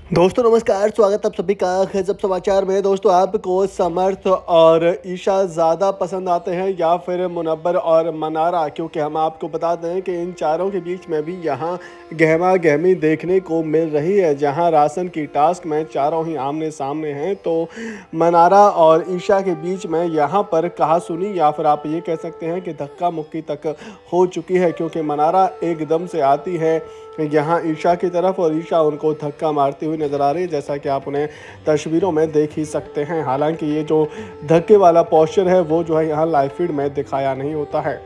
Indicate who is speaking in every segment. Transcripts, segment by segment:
Speaker 1: दोस्तों नमस्कार, स्वागत आप सभी का गजब समाचार में। दोस्तों आपको समर्थ और ईशा ज़्यादा पसंद आते हैं या फिर मुनव्वर और मनारा? क्योंकि हम आपको बता दें कि इन चारों के बीच में भी यहाँ गहमा गहमी देखने को मिल रही है। जहाँ राशन की टास्क में चारों ही आमने सामने हैं, तो मनारा और ईशा के बीच में यहाँ पर कहासुनी या फिर आप ये कह सकते हैं कि धक्का मुक्की तक हो चुकी है। क्योंकि मनारा एकदम से आती है यहाँ ईशा की तरफ और ईशा उनको धक्का मारती हुई नजर आ रही है, जैसा कि आप उन्हें तस्वीरों में देख ही सकते हैं। हालांकि ये जो धक्के वाला पोस्चर है वो जो है यहाँ लाइव फीड में दिखाया नहीं होता है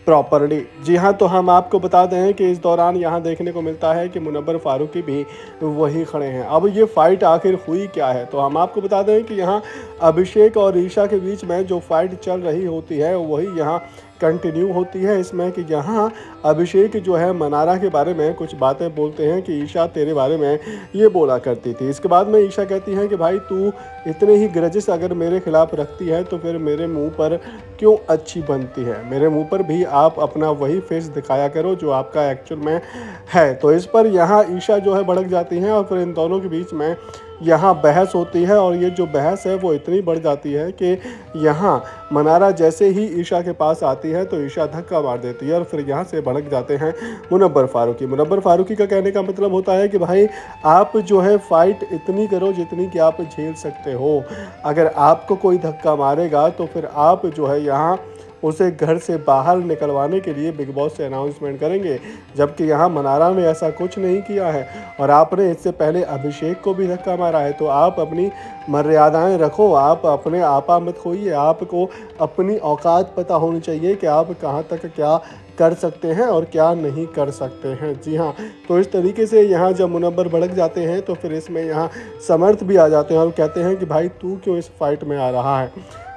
Speaker 1: प्रॉपरली। जी हाँ, तो हम आपको बता दें कि इस दौरान यहाँ देखने को मिलता है कि मुनव्वर फारूकी भी वही खड़े हैं। अब ये फाइट आखिर हुई क्या है, तो हम आपको बता दें कि यहाँ अभिषेक और ईशा के बीच में जो फाइट चल रही होती है वही यहाँ कंटिन्यू होती है इसमें। कि यहाँ अभिषेक जो है मनारा के बारे में कुछ बातें बोलते हैं कि ईशा तेरे बारे में ये बोला करती थी। इसके बाद में ईशा कहती है कि भाई तू इतने ही ग्रजेस अगर मेरे खिलाफ रखती है तो फिर मेरे मुंह पर क्यों अच्छी बनती है, मेरे मुंह पर भी आप अपना वही फेस दिखाया करो जो आपका एक्चुअल में है। तो इस पर यहाँ ईशा जो है भड़क जाती हैं और फिर इन दोनों के बीच में यहाँ बहस होती है। और ये जो बहस है वो इतनी बढ़ जाती है कि यहाँ मनारा जैसे ही ईशा के पास आती है तो ईशा धक्का मार देती है और फिर यहाँ से भड़क जाते हैं मुनव्वर फारूकी का कहने का मतलब होता है कि भाई आप जो है फाइट इतनी करो जितनी कि आप झेल सकते हो। अगर आपको कोई धक्का मारेगा तो फिर आप जो है यहाँ उसे घर से बाहर निकलवाने के लिए बिग बॉस से अनाउंसमेंट करेंगे। जबकि यहाँ मनारा ने ऐसा कुछ नहीं किया है और आपने इससे पहले अभिषेक को भी धक्का मारा है। तो आप अपनी मर्यादाएं रखो, आप अपने आपा मत खोइए, आपको अपनी औकात पता होनी चाहिए कि आप कहाँ तक क्या कर सकते हैं और क्या नहीं कर सकते हैं। जी हाँ, तो इस तरीके से यहाँ जब मुनव्वर भड़क जाते हैं तो फिर इसमें यहाँ समर्थ भी आ जाते हैं और कहते हैं कि भाई तू क्यों इस फाइट में आ रहा है।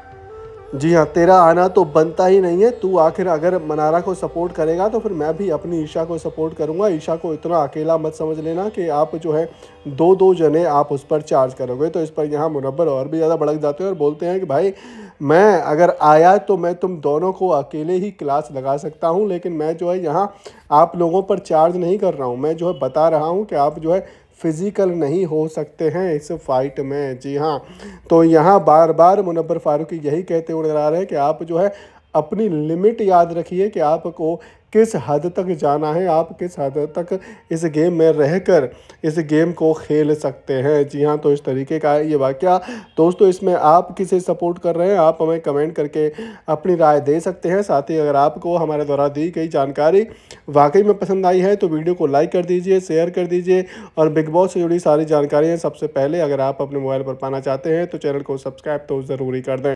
Speaker 1: जी हाँ, तेरा आना तो बनता ही नहीं है। तू आखिर अगर मनारा को सपोर्ट करेगा तो फिर मैं भी अपनी ईशा को सपोर्ट करूंगा। ईशा को इतना अकेला मत समझ लेना कि आप जो है दो दो जने आप उस पर चार्ज करोगे। तो इस पर यहाँ मुनव्वर और भी ज़्यादा भड़क जाते हैं और बोलते हैं कि भाई मैं अगर आया तो मैं तुम दोनों को अकेले ही क्लास लगा सकता हूँ, लेकिन मैं जो है यहाँ आप लोगों पर चार्ज नहीं कर रहा हूँ। मैं जो है बता रहा हूँ कि आप जो है फिजिकल नहीं हो सकते हैं इस फाइट में। जी हाँ, तो यहाँ बार बार मुनव्वर फारूकी यही कहते हुए नजर आ रहे हैं कि आप जो है अपनी लिमिट याद रखिए कि आपको किस हद तक जाना है, आप किस हद तक इस गेम में रहकर इस गेम को खेल सकते हैं। जी हाँ, तो इस तरीके का ये वाकया। दोस्तों इसमें आप किसे सपोर्ट कर रहे हैं, आप हमें कमेंट करके अपनी राय दे सकते हैं। साथ ही अगर आपको हमारे द्वारा दी गई जानकारी वाकई में पसंद आई है तो वीडियो को लाइक कर दीजिए, शेयर कर दीजिए और बिग बॉस से जुड़ी सारी जानकारियाँ सबसे पहले अगर आप अपने मोबाइल पर पाना चाहते हैं तो चैनल को सब्सक्राइब तो ज़रूरी कर दें।